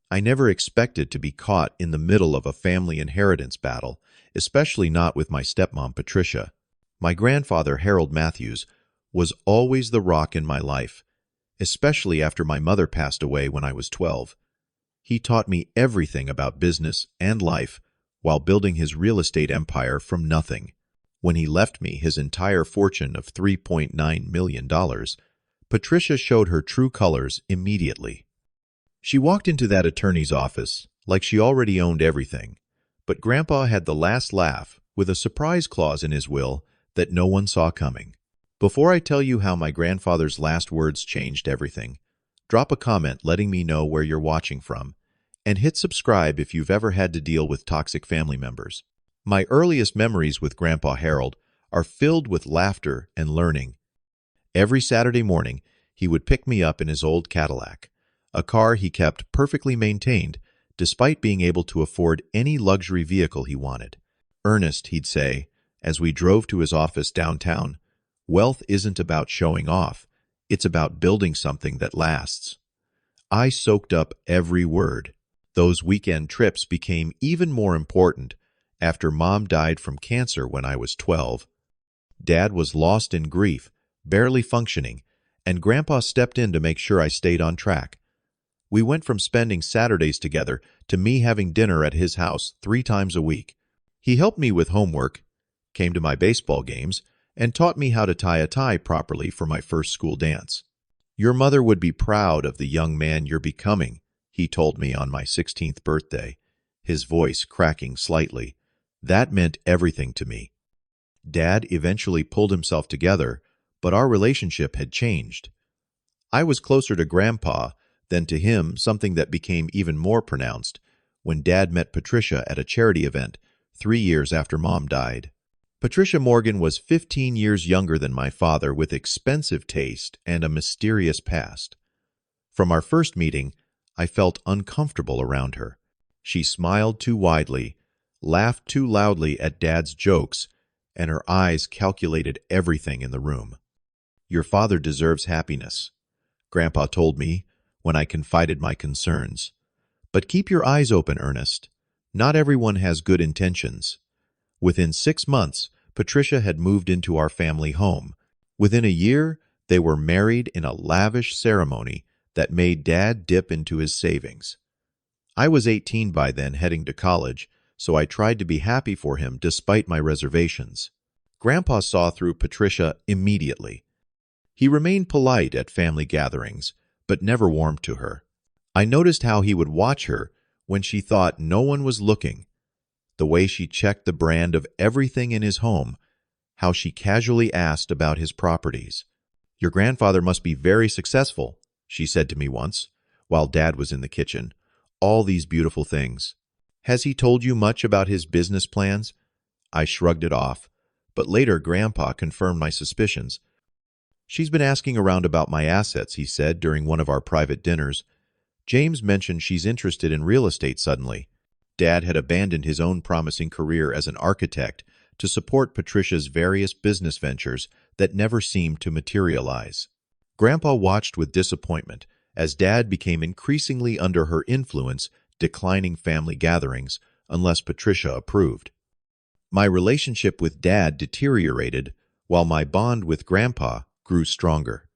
I never expected to be caught in the middle of a family inheritance battle, especially not with my stepmom, Patricia. My grandfather, Harold Matthews, was always the rock in my life, especially after my mother passed away when I was 12. He taught me everything about business and life while building his real estate empire from nothing. When he left me his entire fortune of $3.9 million, Patricia showed her true colors immediately. She walked into that attorney's office like she already owned everything, but Grandpa had the last laugh with a surprise clause in his will that no one saw coming. Before I tell you how my grandfather's last words changed everything, drop a comment letting me know where you're watching from, and hit subscribe if you've ever had to deal with toxic family members. My earliest memories with Grandpa Harold are filled with laughter and learning. Every Saturday morning, he would pick me up in his old Cadillac, a car he kept perfectly maintained despite being able to afford any luxury vehicle he wanted. "Ernest," he'd say, as we drove to his office downtown, "wealth isn't about showing off, it's about building something that lasts." I soaked up every word. Those weekend trips became even more important after Mom died from cancer when I was 12. Dad was lost in grief, barely functioning, and Grandpa stepped in to make sure I stayed on track. We went from spending Saturdays together to me having dinner at his house 3 times a week. He helped me with homework, came to my baseball games, and taught me how to tie a tie properly for my first school dance. "Your mother would be proud of the young man you're becoming," he told me on my 16th birthday, his voice cracking slightly. That meant everything to me. Dad eventually pulled himself together, but our relationship had changed. I was closer to Grandpa than to him, something that became even more pronounced when Dad met Patricia at a charity event 3 years after Mom died. Patricia Morgan was 15 years younger than my father, with expensive taste and a mysterious past. From our first meeting, I felt uncomfortable around her. She smiled too widely, laughed too loudly at Dad's jokes, and her eyes calculated everything in the room. "Your father deserves happiness," Grandpa told me when I confided my concerns. "But keep your eyes open, Ernest. Not everyone has good intentions." Within 6 months, Patricia had moved into our family home. Within a year, they were married in a lavish ceremony that made Dad dip into his savings. I was 18 by then, heading to college, so I tried to be happy for him despite my reservations. Grandpa saw through Patricia immediately. He remained polite at family gatherings, but never warmed to her. I noticed how he would watch her when she thought no one was looking, the way she checked the brand of everything in his home, how she casually asked about his properties. "Your grandfather must be very successful," she said to me once, while Dad was in the kitchen. "All these beautiful things. Has he told you much about his business plans?" I shrugged it off, but later Grandpa confirmed my suspicions. "She's been asking around about my assets," he said during one of our private dinners. "James mentioned she's interested in real estate suddenly." Dad had abandoned his own promising career as an architect to support Patricia's various business ventures that never seemed to materialize. Grandpa watched with disappointment as Dad became increasingly under her influence, declining family gatherings unless Patricia approved. My relationship with Dad deteriorated while my bond with Grandpa grew stronger.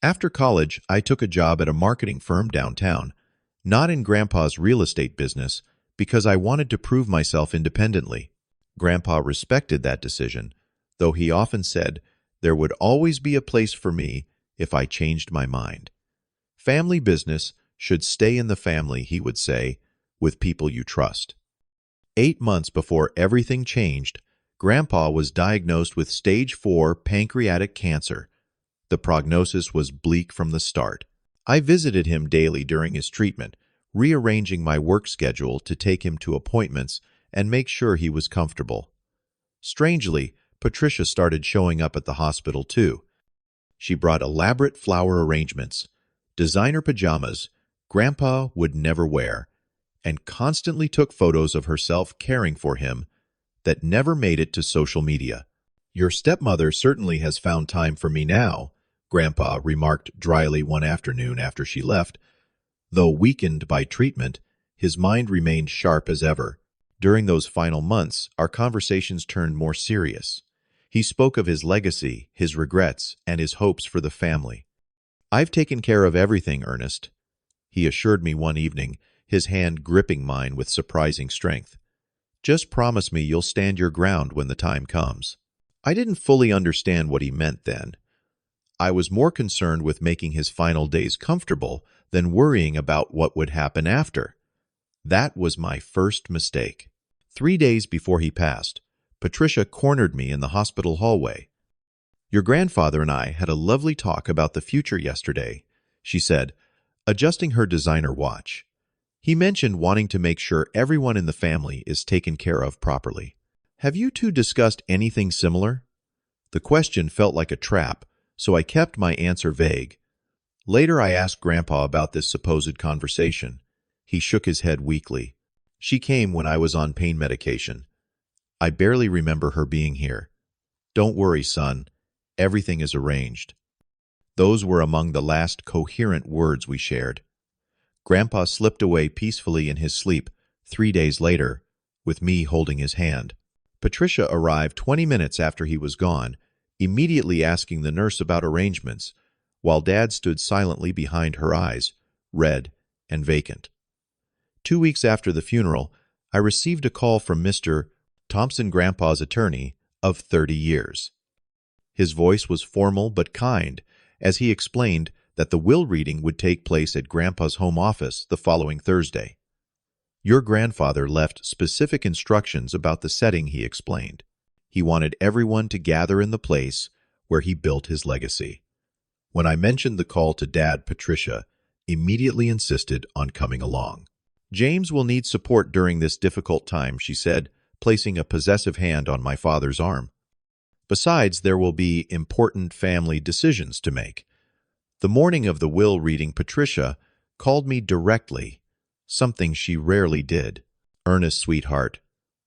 After college, I took a job at a marketing firm downtown, not in Grandpa's real estate business, because I wanted to prove myself independently. Grandpa respected that decision, though he often said there would always be a place for me if I changed my mind. "Family business should stay in the family," he would say, "with people you trust." 8 months before everything changed, Grandpa was diagnosed with stage 4 pancreatic cancer. The prognosis was bleak from the start. I visited him daily during his treatment, rearranging my work schedule to take him to appointments and make sure he was comfortable. Strangely, Patricia started showing up at the hospital too. She brought elaborate flower arrangements, designer pajamas Grandpa would never wear, and constantly took photos of herself caring for him that never made it to social media. "Your stepmother certainly has found time for me now," Grandpa remarked dryly one afternoon after she left. Though weakened by treatment, his mind remained sharp as ever. During those final months, our conversations turned more serious. He spoke of his legacy, his regrets, and his hopes for the family. "I've taken care of everything, Ernest," he assured me one evening, his hand gripping mine with surprising strength. "Just promise me you'll stand your ground when the time comes." I didn't fully understand what he meant then. I was more concerned with making his final days comfortable than worrying about what would happen after. That was my first mistake. 3 days before he passed, Patricia cornered me in the hospital hallway. "Your grandfather and I had a lovely talk about the future yesterday," she said, adjusting her designer watch. "He mentioned wanting to make sure everyone in the family is taken care of properly. Have you two discussed anything similar?" The question felt like a trap, so I kept my answer vague. Later I asked Grandpa about this supposed conversation. He shook his head weakly. "She came when I was on pain medication. I barely remember her being here. Don't worry, son. Everything is arranged." Those were among the last coherent words we shared. Grandpa slipped away peacefully in his sleep 3 days later, with me holding his hand. Patricia arrived 20 minutes after he was gone, immediately asking the nurse about arrangements, while Dad stood silently behind her eyes, red and vacant. 2 weeks after the funeral, I received a call from Mr. Thompson, Grandpa's attorney of 30 years. His voice was formal but kind, as he explained that the will reading would take place at Grandpa's home office the following Thursday. "Your grandfather left specific instructions about the setting," he explained. "He wanted everyone to gather in the place where he built his legacy." When I mentioned the call to Dad, Patricia immediately insisted on coming along. "James will need support during this difficult time," she said, placing a possessive hand on my father's arm. "Besides, there will be important family decisions to make." The morning of the will reading, Patricia called me directly, something she rarely did. "Ernest, sweetheart."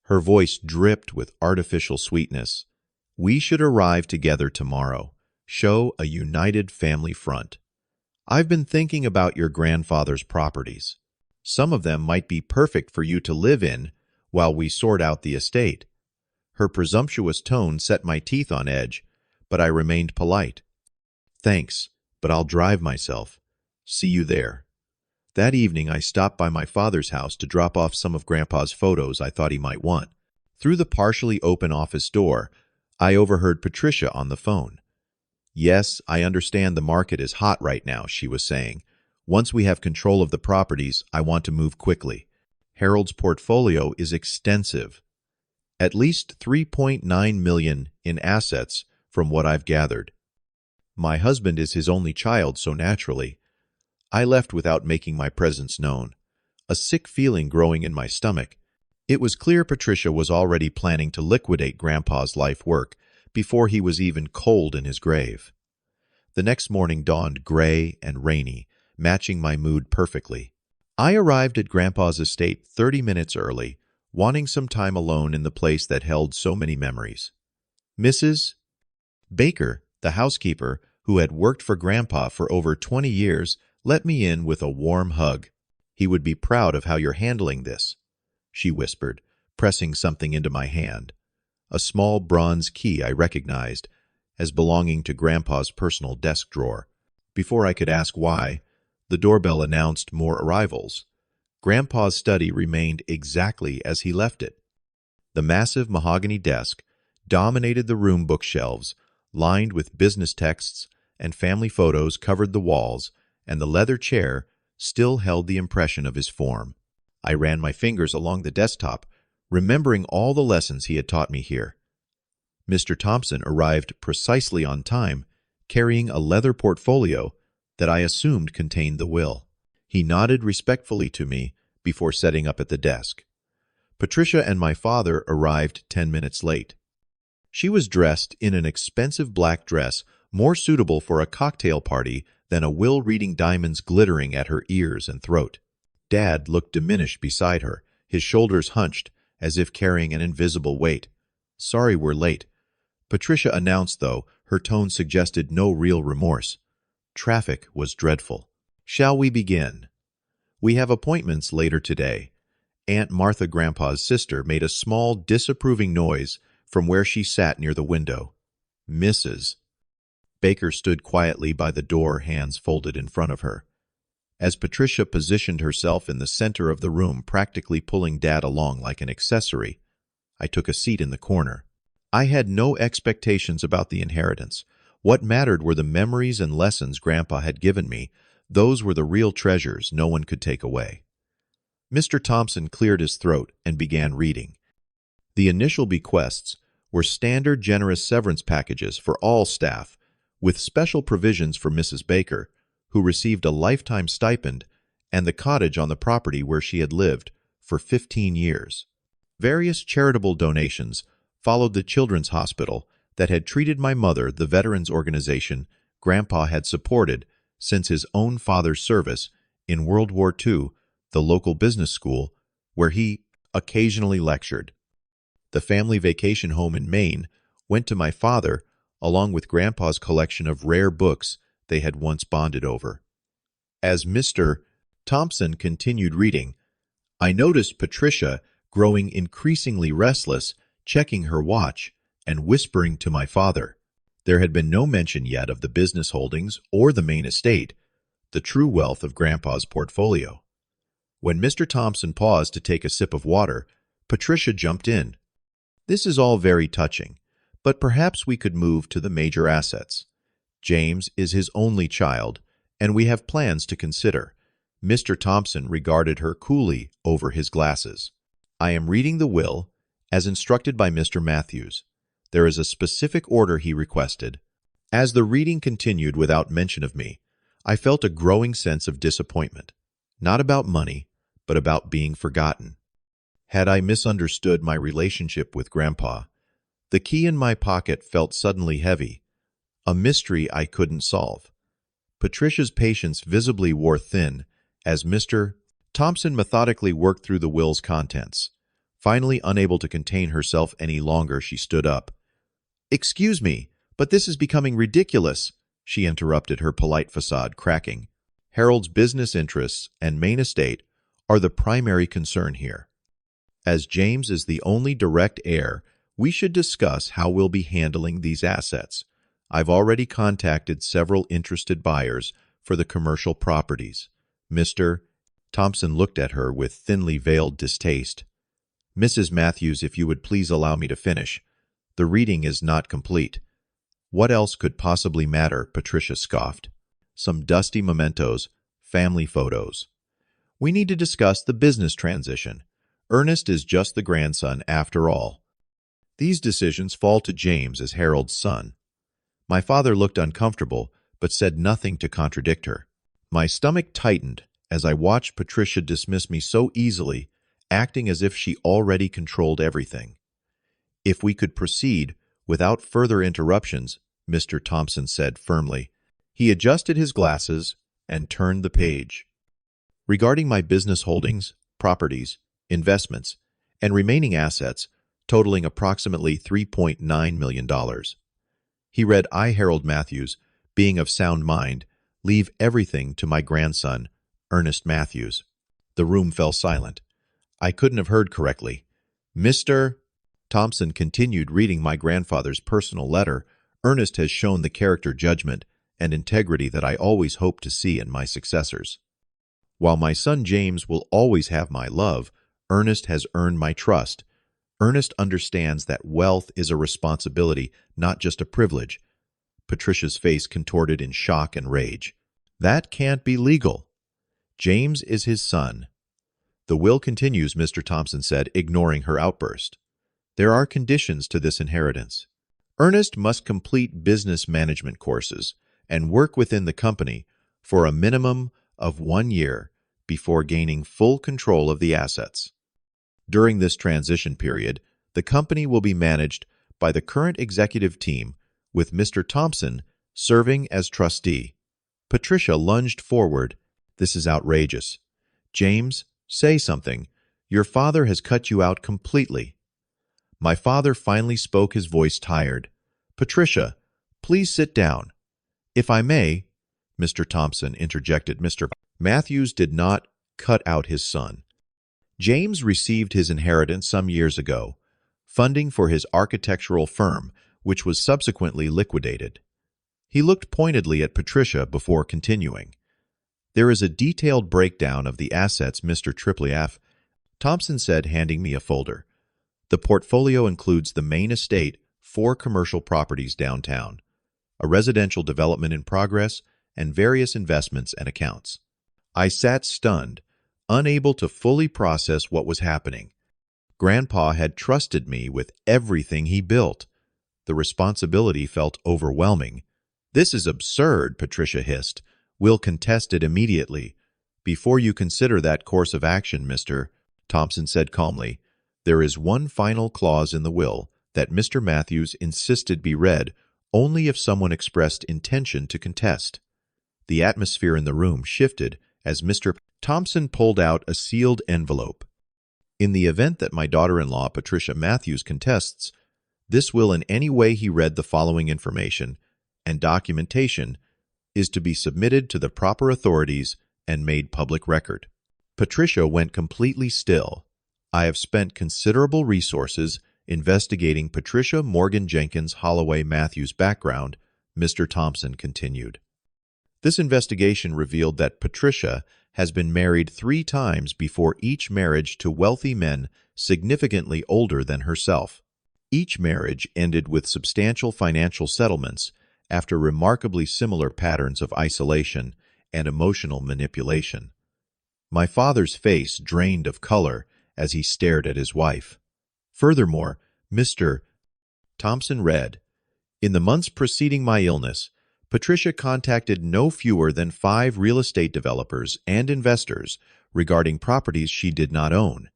Her voice dripped with artificial sweetness. "We should arrive together tomorrow. Show a united family front. I've been thinking about your grandfather's properties. Some of them might be perfect for you to live in while we sort out the estate." Her presumptuous tone set my teeth on edge, but I remained polite. "Thanks, but I'll drive myself. See you there." That evening, I stopped by my father's house to drop off some of Grandpa's photos I thought he might want. Through the partially open office door, I overheard Patricia on the phone. "Yes, I understand the market is hot right now," she was saying. "Once we have control of the properties, I want to move quickly. Harold's portfolio is extensive. At least $3.9 million in assets from what I've gathered. My husband is his only child, so naturally." I left without making my presence known, a sick feeling growing in my stomach. It was clear Patricia was already planning to liquidate Grandpa's life work before he was even cold in his grave. The next morning dawned gray and rainy, matching my mood perfectly. I arrived at Grandpa's estate 30 minutes early, wanting some time alone in the place that held so many memories. Mrs. Baker, the housekeeper, who had worked for Grandpa for over 20 years, let me in with a warm hug. "He would be proud of how you're handling this," she whispered, pressing something into my hand. A small bronze key I recognized as belonging to Grandpa's personal desk drawer. Before I could ask why, the doorbell announced more arrivals. Grandpa's study remained exactly as he left it. The massive mahogany desk dominated the room. Bookshelves, lined with business texts and family photos, covered the walls, and the leather chair still held the impression of his form. I ran my fingers along the desktop, remembering all the lessons he had taught me here. Mr. Thompson arrived precisely on time, carrying a leather portfolio that I assumed contained the will. He nodded respectfully to me before setting up at the desk. Patricia and my father arrived 10 minutes late. She was dressed in an expensive black dress, more suitable for a cocktail party than a will reading, diamonds glittering at her ears and throat. Dad looked diminished beside her, his shoulders hunched, as if carrying an invisible weight. "Sorry we're late," Patricia announced, though her tone suggested no real remorse. "Traffic was dreadful. Shall we begin?" We have appointments later today." Aunt Martha, Grandpa's sister, made a small, disapproving noise from where she sat near the window. Mrs. Baker stood quietly by the door, hands folded in front of her. As Patricia positioned herself in the center of the room, practically pulling Dad along like an accessory, I took a seat in the corner. I had no expectations about the inheritance. What mattered were the memories and lessons Grandpa had given me. Those were the real treasures no one could take away. Mr. Thompson cleared his throat and began reading. The initial bequests were standard generous severance packages for all staff, with special provisions for Mrs. Baker, who received a lifetime stipend, and the cottage on the property where she had lived for 15 years. Various charitable donations followed the children's hospital that had treated my mother, the veterans organization Grandpa had supported since his own father's service in World War II, the local business school where he occasionally lectured. The family vacation home in Maine went to my father, along with Grandpa's collection of rare books they had once bonded over. As Mr. Thompson continued reading, I noticed Patricia growing increasingly restless, checking her watch and whispering to my father. There had been no mention yet of the business holdings or the main estate, the true wealth of Grandpa's portfolio. When Mr. Thompson paused to take a sip of water, Patricia jumped in. "This is all very touching, but perhaps we could move to the major assets. James is his only child, and we have plans to consider." Mr. Thompson regarded her coolly over his glasses. "I am reading the will, as instructed by Mr. Matthews. There is a specific order he requested." As the reading continued without mention of me, I felt a growing sense of disappointment, not about money, but about being forgotten. Had I misunderstood my relationship with Grandpa? The key in my pocket felt suddenly heavy, a mystery I couldn't solve. Patricia's patience visibly wore thin as Mr. Thompson methodically worked through the will's contents. Finally, unable to contain herself any longer, she stood up. "Excuse me, but this is becoming ridiculous," she interrupted, her polite facade cracking. "Harold's business interests and main estate are the primary concern here. As James is the only direct heir, we should discuss how we'll be handling these assets. I've already contacted several interested buyers for the commercial properties." Mr. Thompson looked at her with thinly veiled distaste. "Mrs. Matthews, if you would please allow me to finish. The reading is not complete." "What else could possibly matter?" Patricia scoffed. "Some dusty mementos, family photos. We need to discuss the business transition. Ernest is just the grandson after all. These decisions fall to James as Harold's son." My father looked uncomfortable, but said nothing to contradict her. My stomach tightened as I watched Patricia dismiss me so easily, acting as if she already controlled everything. "If we could proceed without further interruptions," Mr. Thompson said firmly. He adjusted his glasses and turned the page. "Regarding my business holdings, properties, investments, and remaining assets, totaling approximately $3.9 million. He read, "I, Harold Matthews, being of sound mind, leave everything to my grandson, Ernest Matthews." The room fell silent. I couldn't have heard correctly. Mr. Thompson continued reading my grandfather's personal letter. "Ernest has shown the character, judgment, and integrity that I always hoped to see in my successors. While my son James will always have my love, Ernest has earned my trust. Ernest understands that wealth is a responsibility, not just a privilege." Patricia's face contorted in shock and rage. "That can't be legal. James is his son." "The will continues," Mr. Thompson said, ignoring her outburst. "There are conditions to this inheritance. Ernest must complete business management courses and work within the company for a minimum of 1 year before gaining full control of the assets. During this transition period, the company will be managed by the current executive team, with Mr. Thompson serving as trustee." Patricia lunged forward. "This is outrageous. James, say something. Your father has cut you out completely." My father finally spoke, his voice tired. "Patricia, please sit down." "If I may," Mr. Thompson interjected. Mr. Matthews did not cut out his son. James received his inheritance some years ago, funding for his architectural firm, which was subsequently liquidated. He looked pointedly at Patricia before continuing. There is a detailed breakdown of the assets, Mr. Tripliaf, Thompson said, handing me a folder. The portfolio includes the main estate, 4 commercial properties downtown, a residential development in progress, and various investments and accounts. I sat stunned, unable to fully process what was happening. Grandpa had trusted me with everything he built. The responsibility felt overwhelming. "This is absurd," Patricia hissed. "We'll contest it immediately." "Before you consider that course of action, Mr. Thompson said calmly, "there is one final clause in the will that Mr. Matthews insisted be read only if someone expressed intention to contest." The atmosphere in the room shifted as Mr. Thompson pulled out a sealed envelope. "In the event that my daughter-in-law, Patricia Matthews, contests this will in any way, he read the following information and documentation is to be submitted to the proper authorities and made public record." Patricia went completely still. "I have spent considerable resources investigating Patricia Morgan Jenkins Holloway Matthews' background," Mr. Thompson continued. "This investigation revealed that Patricia has been married 3 times before, each marriage to wealthy men significantly older than herself. Each marriage ended with substantial financial settlements after remarkably similar patterns of isolation and emotional manipulation." My father's face drained of color as he stared at his wife. Furthermore, Mr. Thompson read, "In the months preceding my illness, Patricia contacted no fewer than 5 real estate developers and investors regarding properties she did not own.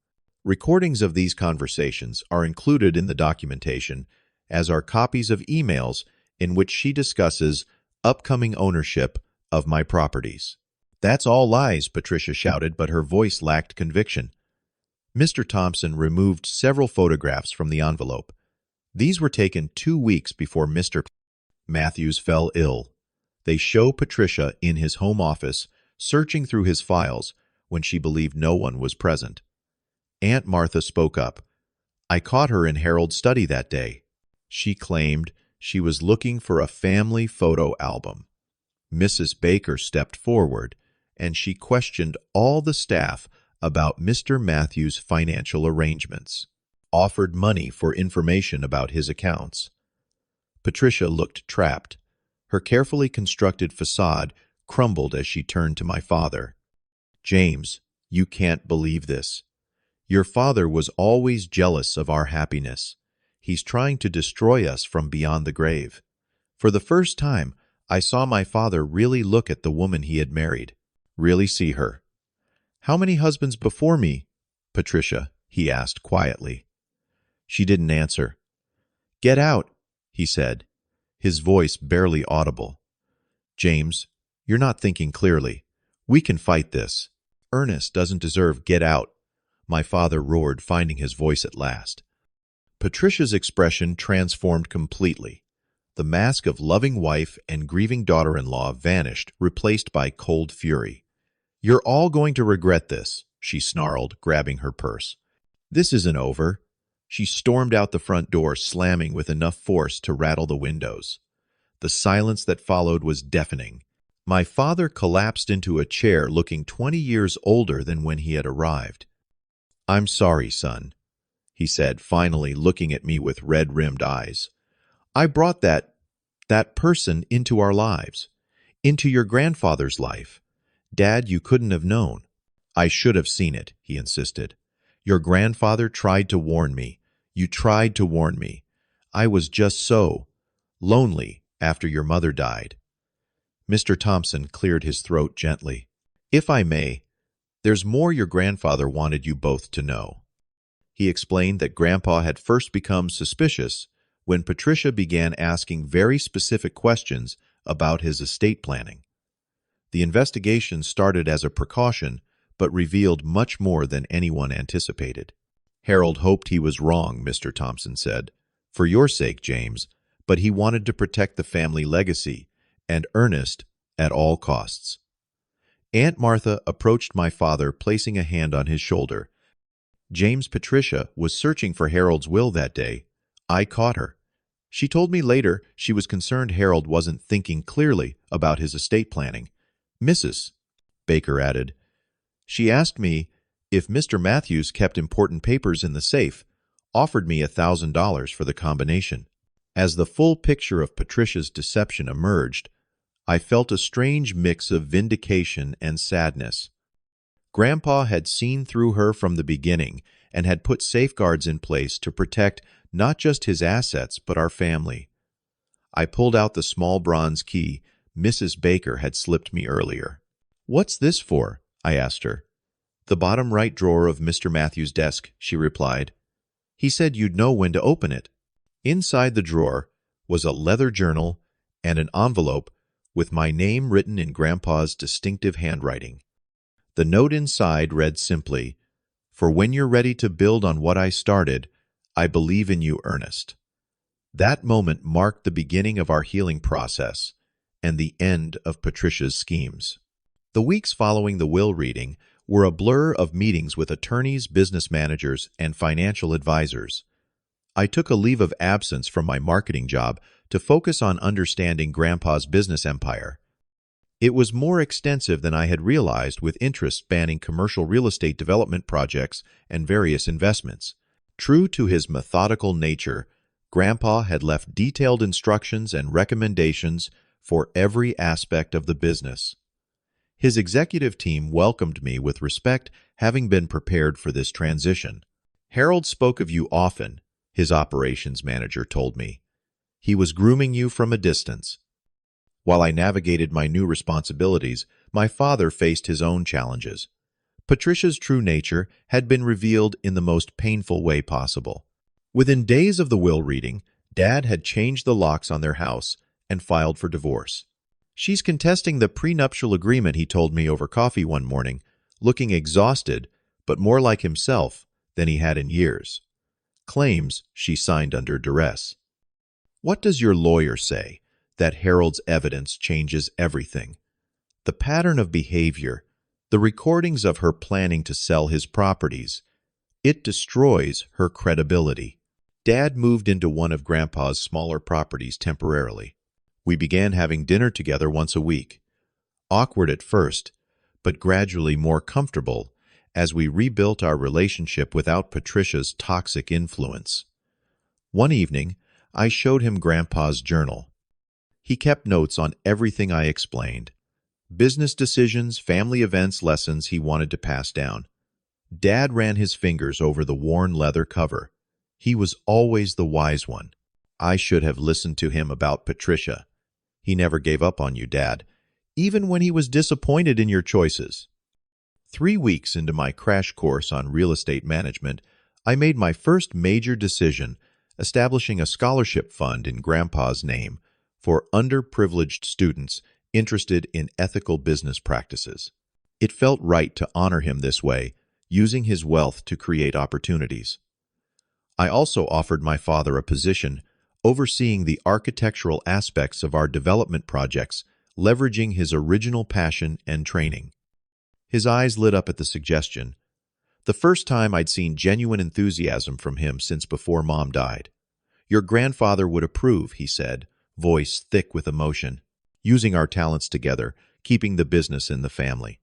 Recordings of these conversations are included in the documentation, as are copies of emails in which she discusses upcoming ownership of my properties." "That's all lies," Patricia shouted, but her voice lacked conviction. Mr. Thompson removed several photographs from the envelope. These were taken 2 weeks before Mr. Matthews fell ill. They show Patricia in his home office, searching through his files when she believed no one was present. Aunt Martha spoke up. "I caught her in Harold's study that day. She claimed she was looking for a family photo album." Mrs. Baker stepped forward, and she questioned all the staff about Mr. Matthews' financial arrangements, offered money for information about his accounts. Patricia looked trapped. Her carefully constructed facade crumbled as she turned to my father. "James, you can't believe this. Your father was always jealous of our happiness. He's trying to destroy us from beyond the grave." For the first time, I saw my father really look at the woman he had married. Really see her. "How many husbands before me, Patricia?" he asked quietly. She didn't answer. "Get out," he said, his voice barely audible. "James, you're not thinking clearly. We can fight this. Ernest doesn't deserve get out," my father roared, finding his voice at last. Patricia's expression transformed completely. The mask of loving wife and grieving daughter-in-law vanished, replaced by cold fury. "You're all going to regret this," she snarled, grabbing her purse. "This isn't over." She stormed out the front door, slamming with enough force to rattle the windows. The silence that followed was deafening. My father collapsed into a chair, looking 20 years older than when he had arrived. "I'm sorry, son," he said, finally looking at me with red-rimmed eyes. "I brought that person into our lives, into your grandfather's life. Dad, you couldn't have known." "I should have seen it," he insisted. "Your grandfather tried to warn me. You tried to warn me. I was just so lonely after your mother died." Mr. Thompson cleared his throat gently. "If I may, there's more your grandfather wanted you both to know." He explained that Grandpa had first become suspicious when Patricia began asking very specific questions about his estate planning. The investigation started as a precaution, but revealed much more than anyone anticipated. "Harold hoped he was wrong," Mr. Thompson said, "for your sake, James, but he wanted to protect the family legacy, and Ernest at all costs." Aunt Martha approached my father, placing a hand on his shoulder. Patricia was searching for Harold's will that day. I caught her. She told me later she was concerned Harold wasn't thinking clearly about his estate planning. Mrs. Baker added, she asked me if Mr. Matthews kept important papers in the safe, offered me $1,000 for the combination. As the full picture of Patricia's deception emerged, I felt a strange mix of vindication and sadness. Grandpa had seen through her from the beginning and had put safeguards in place to protect not just his assets but our family. I pulled out the small bronze key Mrs. Baker had slipped me earlier. "What's this for?" I asked her. "The bottom right drawer of Mr. Matthews' desk," she replied. "He said you'd know when to open it." Inside the drawer was a leather journal and an envelope with my name written in Grandpa's distinctive handwriting. The note inside read simply, "For when you're ready to build on what I started, I believe in you, Ernest." That moment marked the beginning of our healing process and the end of Patricia's schemes. The weeks following the will reading were a blur of meetings with attorneys, business managers, and financial advisors. I took a leave of absence from my marketing job to focus on understanding Grandpa's business empire. It was more extensive than I had realized, with interests spanning commercial real estate development projects and various investments. True to his methodical nature, Grandpa had left detailed instructions and recommendations for every aspect of the business. His executive team welcomed me with respect, having been prepared for this transition. "Harold spoke of you often," his operations manager told me. "He was grooming you from a distance." While I navigated my new responsibilities, my father faced his own challenges. Patricia's true nature had been revealed in the most painful way possible. Within days of the will reading, Dad had changed the locks on their house and filed for divorce. "She's contesting the prenuptial agreement," he told me over coffee one morning, looking exhausted but more like himself than he had in years. Claims she signed under duress. "What does your lawyer say?" That Harold's evidence changes everything. The pattern of behavior, the recordings of her planning to sell his properties, it destroys her credibility. Dad moved into one of Grandpa's smaller properties temporarily. We began having dinner together once a week. Awkward at first, but gradually more comfortable as we rebuilt our relationship without Patricia's toxic influence. One evening, I showed him Grandpa's journal. He kept notes on everything I explained. Business decisions, family events, lessons he wanted to pass down. Dad ran his fingers over the worn leather cover. He was always the wise one. I should have listened to him about Patricia. "He never gave up on you, Dad, even when he was disappointed in your choices." 3 weeks into my crash course on real estate management, I made my first major decision, establishing a scholarship fund in Grandpa's name for underprivileged students interested in ethical business practices. It felt right to honor him this way, using his wealth to create opportunities. I also offered my father a position overseeing the architectural aspects of our development projects, leveraging his original passion and training. His eyes lit up at the suggestion. The first time I'd seen genuine enthusiasm from him since before Mom died. "Your grandfather would approve," he said, voice thick with emotion. "Using our talents together, keeping the business in the family."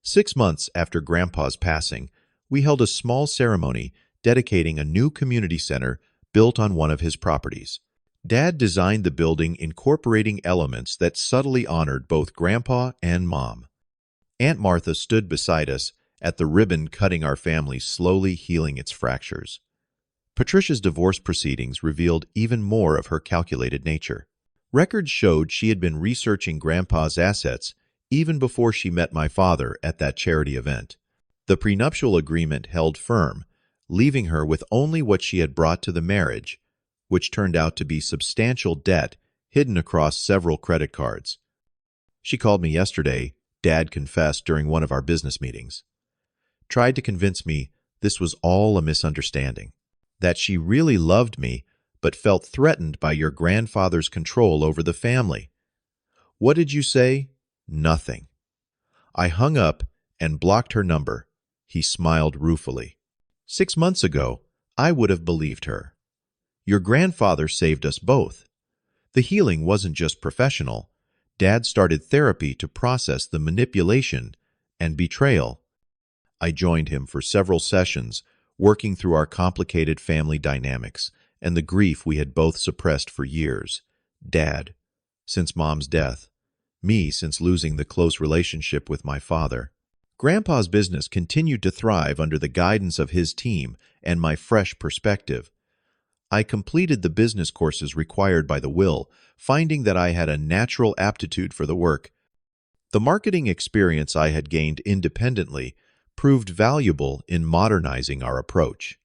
6 months after Grandpa's passing, we held a small ceremony dedicating a new community center built on one of his properties. Dad designed the building, incorporating elements that subtly honored both Grandpa and Mom. Aunt Martha stood beside us at the ribbon, cutting our family, slowly healing its fractures. Patricia's divorce proceedings revealed even more of her calculated nature. Records showed she had been researching Grandpa's assets even before she met my father at that charity event. The prenuptial agreement held firm, leaving her with only what she had brought to the marriage, which turned out to be substantial debt hidden across several credit cards. She called me yesterday, Dad confessed during one of our business meetings. Tried to convince me this was all a misunderstanding, that she really loved me but felt threatened by your grandfather's control over the family. What did you say? Nothing. I hung up and blocked her number. He smiled ruefully. 6 months ago, I would have believed her. Your grandfather saved us both. The healing wasn't just professional. Dad started therapy to process the manipulation and betrayal. I joined him for several sessions, working through our complicated family dynamics and the grief we had both suppressed for years. Dad, since Mom's death. Me, since losing the close relationship with my father. Grandpa's business continued to thrive under the guidance of his team and my fresh perspective. I completed the business courses required by the will, finding that I had a natural aptitude for the work. The marketing experience I had gained independently proved valuable in modernizing our approach.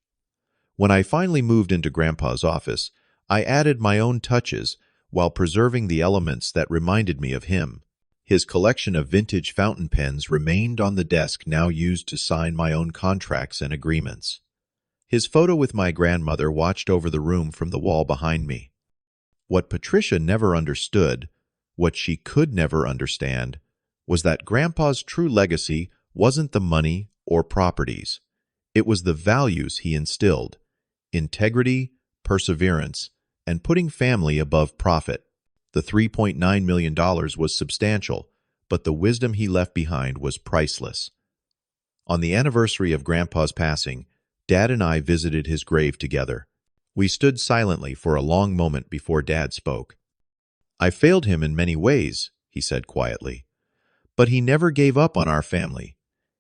When I finally moved into Grandpa's office, I added my own touches while preserving the elements that reminded me of him. His collection of vintage fountain pens remained on the desk now used to sign my own contracts and agreements. His photo with my grandmother watched over the room from the wall behind me. What Patricia never understood, what she could never understand, was that Grandpa's true legacy wasn't the money or properties. It was the values he instilled: integrity, perseverance, and putting family above profit. The $3.9 million was substantial, but the wisdom he left behind was priceless. On the anniversary of Grandpa's passing, Dad and I visited his grave together. We stood silently for a long moment before Dad spoke. "I failed him in many ways," he said quietly. "But he never gave up on our family.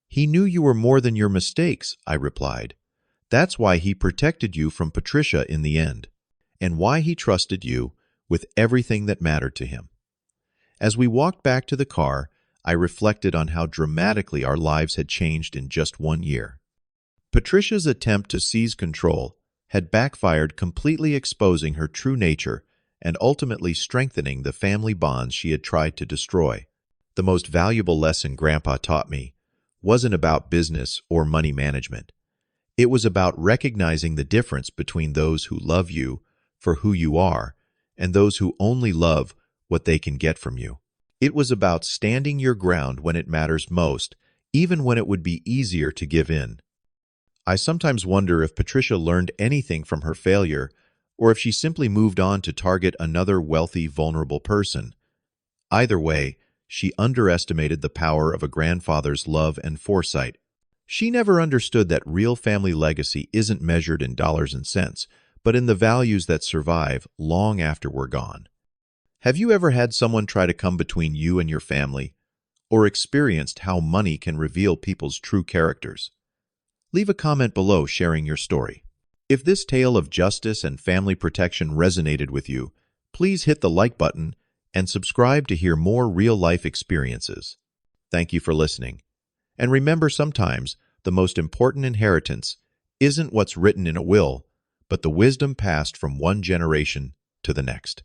He knew you were more than your mistakes," I replied. "That's why he protected you from Patricia in the end, and why he trusted you with everything that mattered to him." As we walked back to the car, I reflected on how dramatically our lives had changed in just 1 year. Patricia's attempt to seize control had backfired, completely exposing her true nature and ultimately strengthening the family bonds she had tried to destroy. The most valuable lesson Grandpa taught me wasn't about business or money management. It was about recognizing the difference between those who love you for who you are and those who only love what they can get from you. It was about standing your ground when it matters most, even when it would be easier to give in. I sometimes wonder if Patricia learned anything from her failure, or if she simply moved on to target another wealthy, vulnerable person. Either way, she underestimated the power of a grandfather's love and foresight. She never understood that real family legacy isn't measured in dollars and cents, but in the values that survive long after we're gone. Have you ever had someone try to come between you and your family, or experienced how money can reveal people's true characters? Leave a comment below sharing your story. If this tale of justice and family protection resonated with you, please hit the like button and subscribe to hear more real-life experiences. Thank you for listening. And remember, sometimes the most important inheritance isn't what's written in a will, but the wisdom passed from one generation to the next.